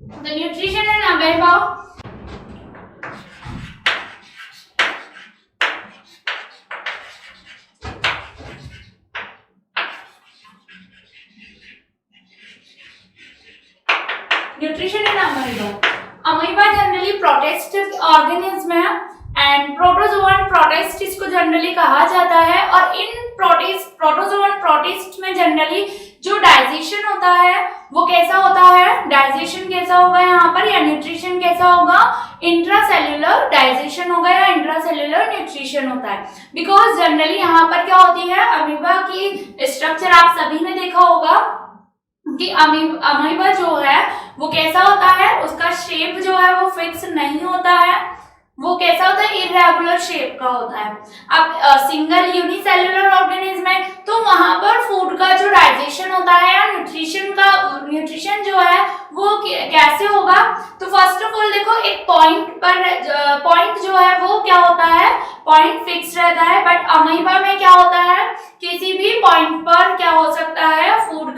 The nutrition and amoeba. Nutrition in amoeba generally protist organism है and protozoan protist इसको generally कहा जाता है। और इन प्रोटोजोवन प्रोटिस्ट में जनरली जो डाइजेशन होता है वो कैसा होता है, डाइजेशन कैसा होगा यहाँ पर, या न्यूट्रिशन कैसा होगा, इंट्रासेल्युलर डाइजेशन होगा या इंट्रासेल्युलर न्यूट्रिशन होता है। बिकॉज जनरली यहाँ पर क्या होती है, अमीबा की स्ट्रक्चर आप सभी ने देखा होगा कि अमीबा जो है वो कैसा होता है, उसका शेप जो है वो फिक्स नहीं होता है, वो कैसा होता है, इरेगुलर शेप का होता है। अब सिंगल यूनिसेल्युलर ऑर्गेनिज्म है तो वहां पर फूड का जो डाइजेशन होता है या न्यूट्रिशन जो है वो कैसे होगा। तो फर्स्ट ऑफ ऑल देखो, एक पॉइंट जो है वो क्या होता है, पॉइंट फिक्स रहता है। बट अमीबा में क्या होता है, किसी भी पॉइंट पर क्या हो सकता है, फूड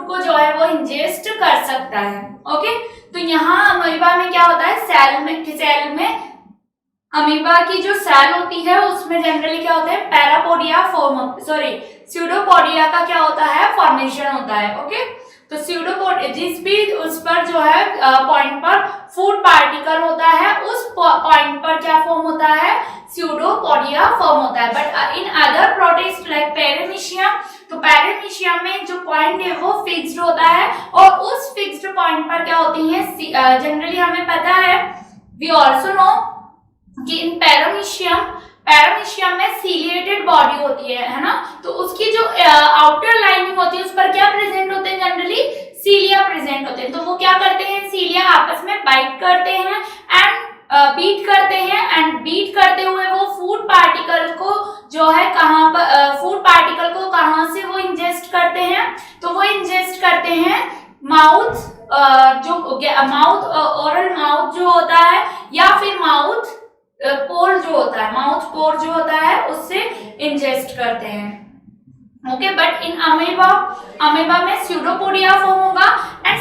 को जो है वो इंजेस्ट कर सकता है। ओके, तो यहाँ अमीबा में क्या होता है, सेल में अमीबा की जो सेल होती है उसमें जनरली क्या होता है, स्यूडोपोडिया का क्या होता है, फॉर्मेशन होता है। ओके, तो स्यूडोपोडिया जिस भी उस पर जो है पॉइंट पर फूड पार्टिकल होता है, उस पॉइंट पर क्या फॉर्म होता है, स्यूडोपोडिया फॉर्म होता है। But in other protist like paramecium, तो पैरामीशियम में जो पॉइंट है वो फिक्स्ड होता है और उस फिक्स्ड पॉइंट पर क्या होती है, जनरली हमें पता है, वी ऑल्सो नो कि इन पैरामीशियम में सीलिएटेड बॉडी होती है ना, तो उसकी जो आउटर लाइनिंग होती है उस पर क्या प्रेजेंट होते हैं, जनरली सीलिया प्रेजेंट होते हैं। तो वो क्या करते हैं, सीलिया आपस में बाइट करते हैं एंड बीट करते हैं, एंड बीट करते हुए वो फूड पार्टिकल को जो है फूड पार्टिकल को कहां से वो इंजेस्ट करते हैं, तो वो इंजेस्ट करते हैं ओरल माउथ जो होता है या फिर माउथ पोर जो होता है उससे इंजेस्ट करते हैं। ओके, बट इन अमीबा में स्यूडोपोडिया फॉर्म होगा एंड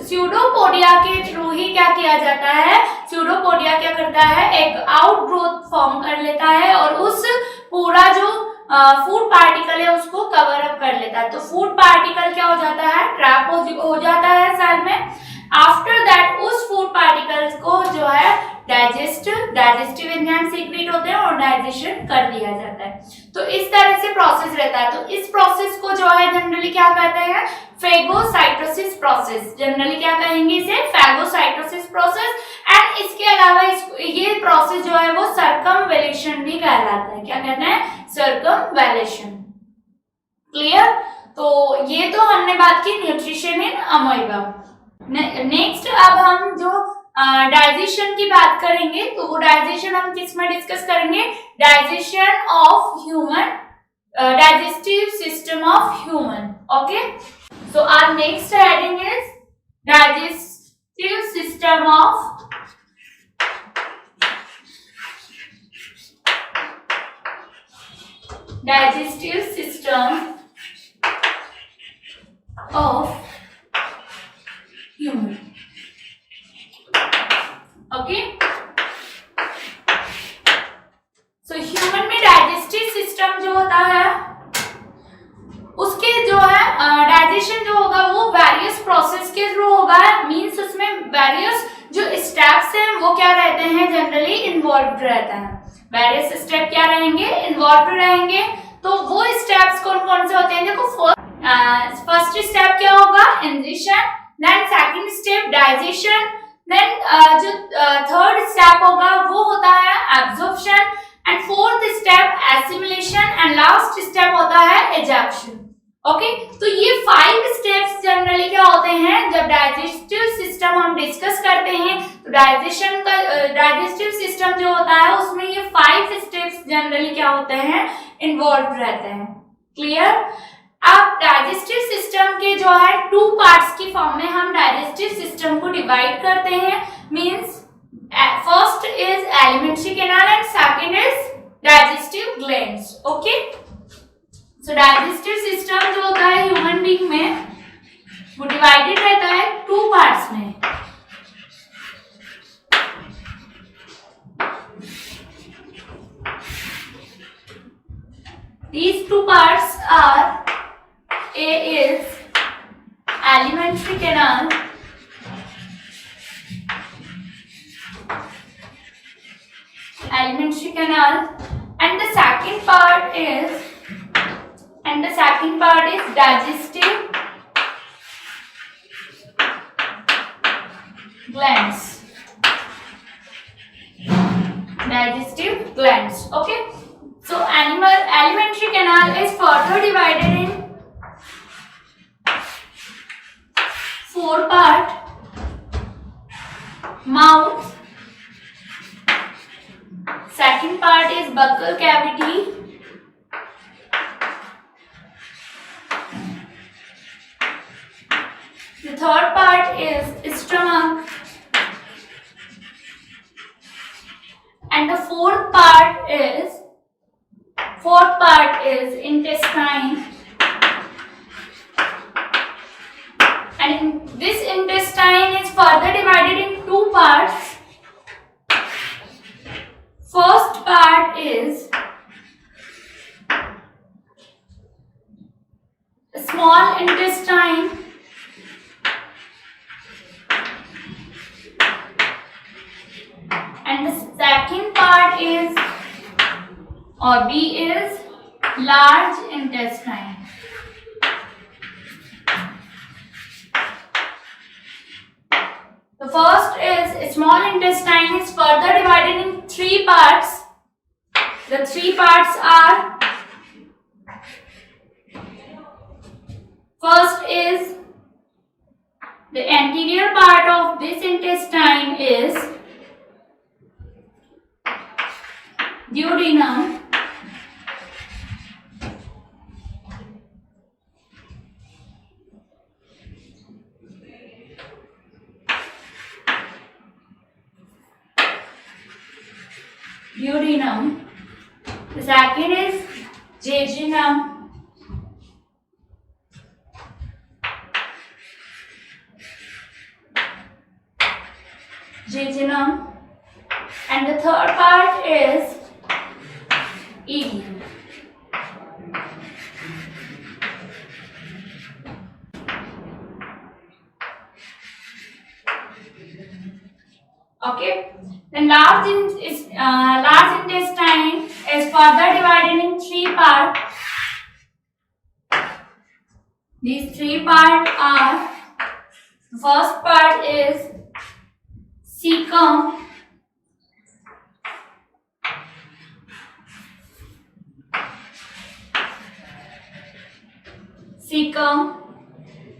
स्यूडोपोडिया के थ्रू ही क्या किया जाता है, स्यूडोपोडिया क्या करता है, एक आउटग्रोथ फॉर्म कर लेता है और उस पूरा जो फूड पार्टिकल है उसको कवर अप कर लेता है। तो फूड पार्टिकल क्या हो जाता है, ट्रैप हो जाता है सेल में। आफ्टर दैट उस फूड पार्टिकल्स को जो है डाइजेस्टिव एंजाइम सीक्रेट होते हैं और डाइजेशन कर दिया जाता है। तो इस तरह से प्रोसेस रहता है। तो इस प्रोसेस को जो है जनरली क्या कहते हैं, फेगोसाइटोसिस प्रोसेस, जनरली क्या कहेंगे इसे, फेगोसाइटोसिस प्रोसेस। एंड इसके अलावा ये प्रोसेस जो है वो सर्कमवेलेशन भी कहलाता है। क्या कहते हैं, सर्कमवेलेशन। क्लियर? तो ये तो हमने बात की न्यूट्रिशन इन अमीबा। नेक्स्ट अब हम जो डाइजेशन की बात करेंगे, तो वो डाइजेशन हम किस में डिस्कस करेंगे, digestion of human, digestive system of human. Okay, so our next heading is digestive system of human. Okay, so human में डाइजेस्टिव सिस्टम जो होता है उसके जो है डाइजेशन जो होगा वो वेरियस प्रोसेस के थ्रू होगा। मींस उसमें वेरियस जो स्टेप्स हैं वो क्या रहते हैं, जनरली इन्वॉल्व रहता है। वेरियस स्टेप क्या रहेंगे, इन्वॉल्व रहेंगे। तो वो स्टेप्स कौन कौन से होते हैं, देखो फर्स्ट स्टेप क्या होगा, ingestion, then second step digestion, then जो थर्ड स्टेप होगा वो होता है absorption, and fourth step assimilation, and last step होता है एजैक्शन। ओके, तो ये 5 स्टेप्स जनरली क्या होते हैं, जब डाइजेस्टिव सिस्टम हम डिस्कस करते हैं तो डाइजेस्टिव सिस्टम जो होता है उसमें ये 5 स्टेप्स जनरली क्या होते हैं, इन्वॉल्व रहते हैं। क्लियर? अब डाइजेस्टिव सिस्टम के जो है 2 पार्ट्स की फॉर्म में हम डाइजेस्टिव सिस्टम को डिवाइड करते हैं। Means first is alimentary canal and second is digestive glands. Okay, so digestive system जो होता है ह्यूमन बीइंग में, वो डिवाइडेड रहता है 2 पार्ट्स में। These 2 parts are, A is alimentary canal, and the second part is digestive glands. Okay, so alimentary canal is further divided in 4 part: mouth, second part is buccal cavity, the third part is stomach, and the fourth part is intestine. And this intestine is further divided in 2 parts. First part is small intestine, and the second part is, or B is, large intestine. The first is small intestine is further divided in 3 parts. The 3 parts are, first is the anterior part of this intestine is duodenum, the second is jejunum, and the third part is ileum. Okay, then large intestine is further divided in 3 parts. These 3 parts are, the first part is cecum,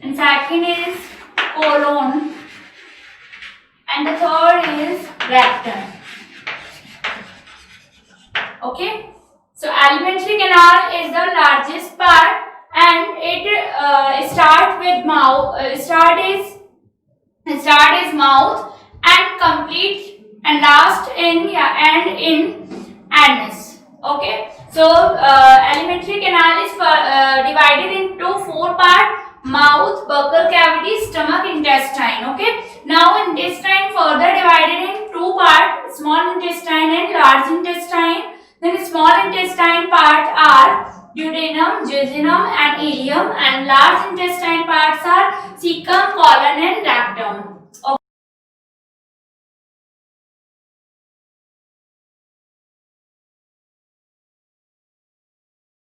and second is colon, and the third is rectum. Okay, so alimentary canal is the largest part, and it start is mouth and complete and last in anus. Okay, so alimentary canal is divided into 4 parts: mouth, buccal cavity, stomach, intestine. Okay, now intestine further divided in 2 parts: small intestine and large intestine. Then small intestine part are duodenum, jejunum and ileum, and large intestine parts are cecum, colon and rectum.